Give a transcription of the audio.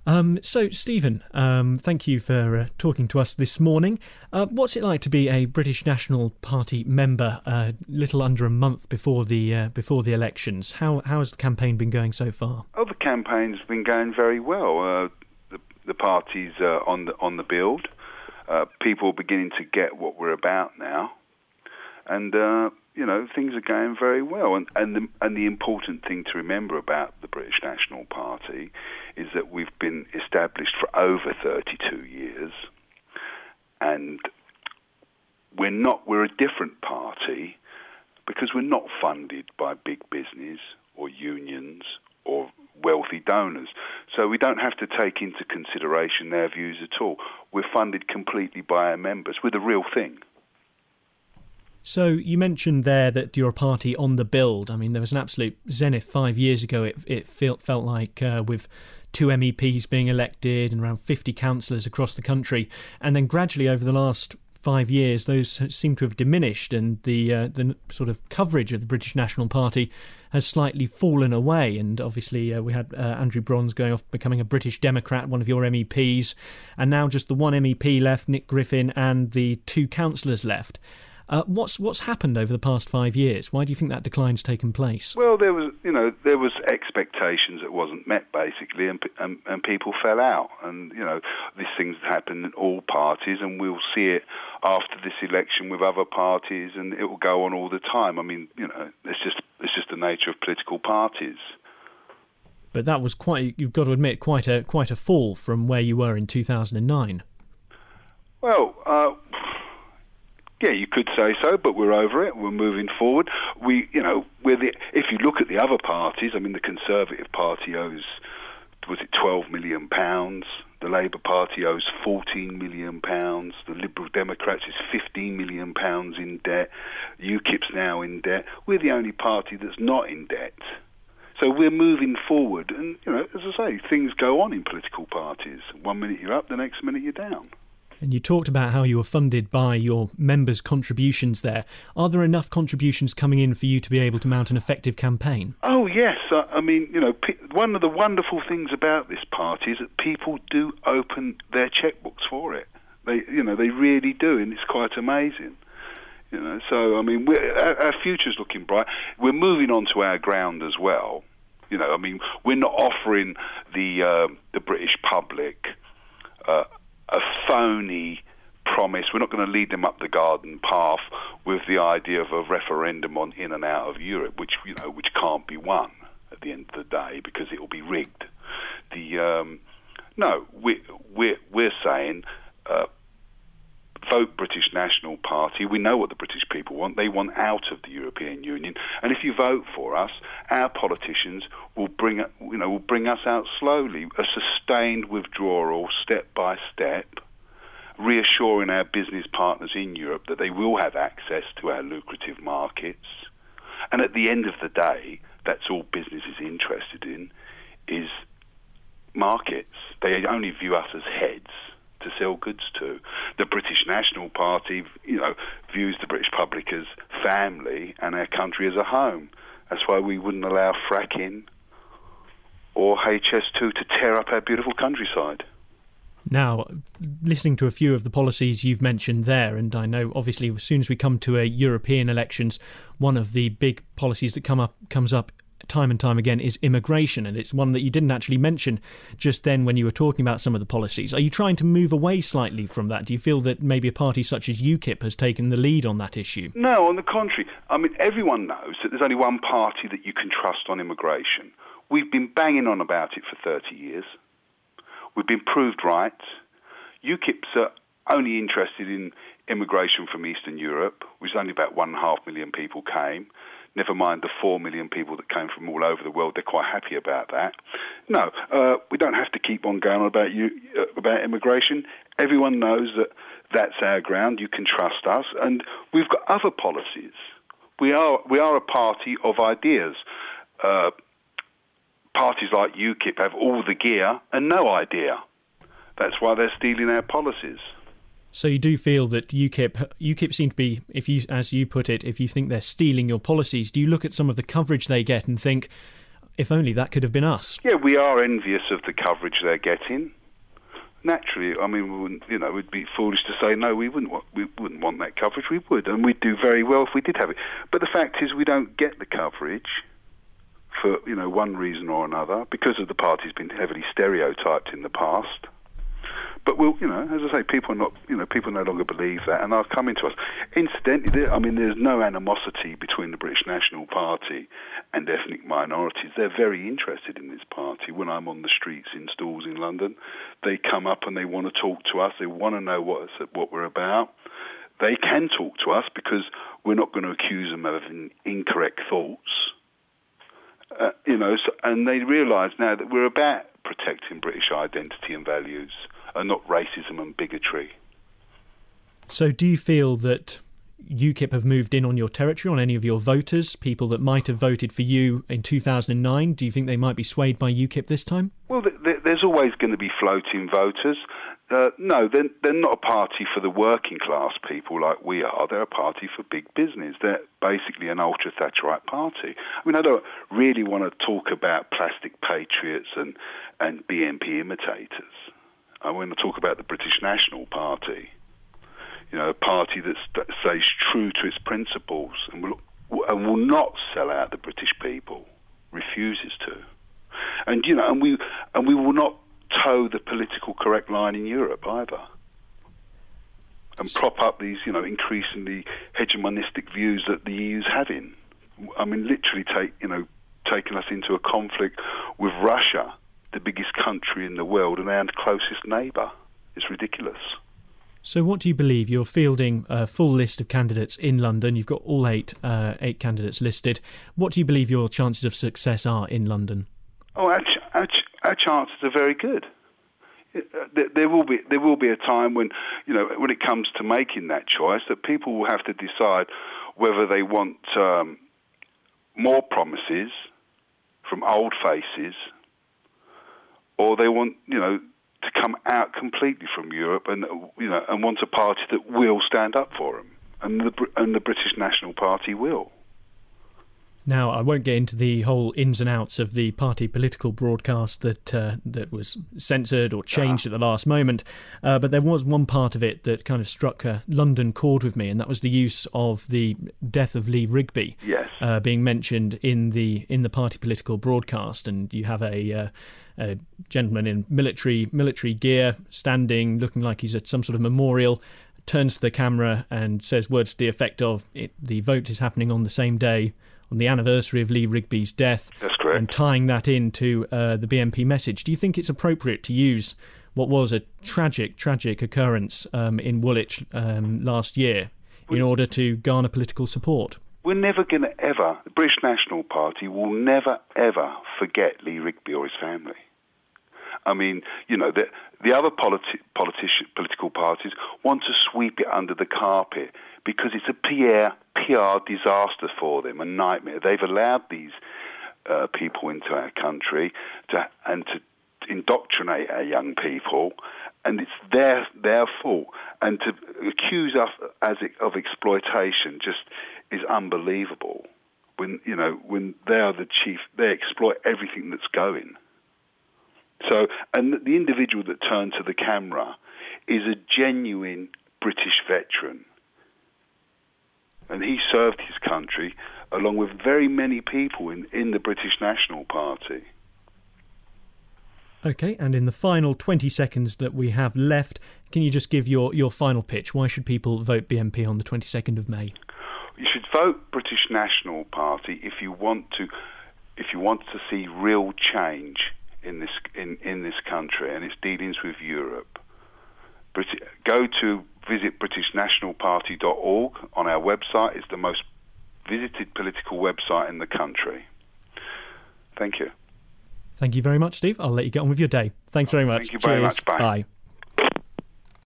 So, Stephen, thank you for talking to us this morning. What's it like to be a British National Party member little under a month before the elections? How has the campaign been going so far? Oh, the campaign's been going very well. The party's on the build. People are beginning to get what we're about now, and things are going very well. And the important thing to remember about the British National Party is that we've been established for over 32 years, and we're a different party because we're not funded by big business or unions or wealthy donors. So we don't have to take into consideration their views at all. We're funded completely by our members. We're the real thing. So you mentioned there that you're a party on the build. I mean, there was an absolute zenith 5 years ago. It felt like with 2 MEPs being elected and around 50 councillors across the country. And then gradually over the last 5 years, those seem to have diminished, and the sort of coverage of the British National Party has slightly fallen away. And obviously we had Andrew Bronze going off becoming a British Democrat, one of your MEPs, and now just the one MEP left, Nick Griffin, and the 2 councillors left. What's happened over the past 5 years? Why do you think that decline's taken place? Well, there was expectations that wasn't met basically, and people fell out, and these things happen in all parties, and we'll see it after this election with other parties, and it will go on all the time. I mean, it's just the nature of political parties. But that was you've got to admit, quite a fall from where you were in 2009. Well. Yeah, you could say so, but we're over it. We're moving forward. If you look at the other parties, I mean, the Conservative Party owes, was it £12 million? The Labour Party owes £14 million. The Liberal Democrats is £15 million in debt. UKIP's now in debt. We're the only party that's not in debt. So we're moving forward. And, as I say, things go on in political parties. 1 minute you're up, the next minute you're down. And you talked about how you were funded by your members' contributions there. Are there enough contributions coming in for you to be able to mount an effective campaign? Oh, yes. I mean, one of the wonderful things about this party is that people do open their checkbooks for it. They really do, and it's quite amazing. So, I mean, our future's looking bright. We're moving on to our ground as well. I mean, we're not offering the British public a phony promise. We're not going to lead them up the garden path with the idea of a referendum on in and out of Europe, which can't be won at the end of the day because it will be rigged. We're saying vote British National Party. We know what the British people want. They want out of the European Union, and if you vote for us, our politicians will bring us out slowly, a sustained withdrawal, step by step, reassuring our business partners in Europe that they will have access to our lucrative markets. And at the end of the day, that's all business is interested in, is markets. They only view us as heads to sell goods to. The British National Party, views the British public as family and our country as a home. That's why we wouldn't allow fracking or HS2 to tear up our beautiful countryside. Now, listening to a few of the policies you've mentioned there, and I know obviously as soon as we come to European elections, one of the big policies that comes up time and time again is immigration, and it's one that you didn't actually mention just then when you were talking about some of the policies. Are you trying to move away slightly from that? Do you feel that maybe a party such as UKIP has taken the lead on that issue? No, on the contrary. I mean, everyone knows that there's only one party that you can trust on immigration. We've been banging on about it for 30 years. We've been proved right. UKIP's only interested in immigration from Eastern Europe, which is only about 1.5 million people came. Never mind the 4 million people that came from all over the world. They're quite happy about that. No, we don't have to keep on going on about immigration. Everyone knows that that's our ground. You can trust us. And we've got other policies. We are a party of ideas. Parties like UKIP have all the gear and no idea. That's why they're stealing our policies. So you do feel that UKIP seem to be, as you put it, if you think they're stealing your policies, do you look at some of the coverage they get and think, if only that could have been us. Yeah, we are envious of the coverage they're getting. Naturally, I mean, we wouldn't, we'd be foolish to say no. We wouldn't want that coverage. We would, and we'd do very well if we did have it. But the fact is, we don't get the coverage for one reason or another, because of the party's been heavily stereotyped in the past. But we'll, as I say, people no longer believe that, and are coming to us. Incidentally, there's no animosity between the British National Party and ethnic minorities. They're very interested in this party. When I'm on the streets in stalls in London, they come up and they want to talk to us. They want to know what we're about. They can talk to us because we're not going to accuse them of incorrect thoughts. And they realise now that we're about protecting British identity and values, and not racism and bigotry. So do you feel that UKIP have moved in on your territory, on any of your voters, people that might have voted for you in 2009? Do you think they might be swayed by UKIP this time? Well, there's always going to be floating voters. No, they're not a party for the working class people like we are. They're a party for big business. They're basically an ultra-Thatcherite party. I mean, I don't really want to talk about plastic patriots and BNP imitators. I want to talk about the British National Party, a party that stays true to its principles and will not sell out the British people, refuses to, and we will not toe the political correct line in Europe either, and prop up these increasingly hegemonistic views that the EU's having. I mean, literally taking us into a conflict with Russia, the biggest country in the world and our closest neighbour. It's ridiculous. So what do you believe? You're fielding a full list of candidates in London. You've got all eight candidates listed. What do you believe your chances of success are in London? Oh, our chances are very good. There will be a time when when it comes to making that choice, that people will have to decide whether they want more promises from old faces, or they want, to come out completely from Europe and want a party that will stand up for them, and the British National Party will. Now, I won't get into the whole ins and outs of the party political broadcast that was censored or changed at the last moment, but there was one part of it that kind of struck a London chord with me, and that was the use of the death of Lee Rigby. Yes. Being mentioned in the party political broadcast, and you have a gentleman in military gear standing, looking like he's at some sort of memorial, turns to the camera and says words to the effect of, the vote is happening on the same day, on the anniversary of Lee Rigby's death. That's correct. And tying that into the BNP message. Do you think it's appropriate to use what was a tragic occurrence in Woolwich last year in order to garner political support? We're never going to ever, the British National Party will never ever forget Lee Rigby or his family. I mean, the other political parties want to sweep it under the carpet because it's a PR disaster for them, a nightmare. They've allowed these people into our country to indoctrinate our young people, and it's their fault. And to accuse us of exploitation just is unbelievable. When they are the chief, they exploit everything that's going. So, and the individual that turned to the camera is a genuine British veteran. And he served his country along with very many people in the British National Party. OK, and in the final 20 seconds that we have left, can you just give your final pitch? Why should people vote BNP on the 22nd of May? You should vote British National Party if you want to see real change in this country and its dealings with Europe. Go to visit BritishNationalParty.org on our website. It's the most visited political website in the country. Thank you. Thank you very much, Steve. I'll let you get on with your day. Thank you very much. Thank you very much. Bye. Bye.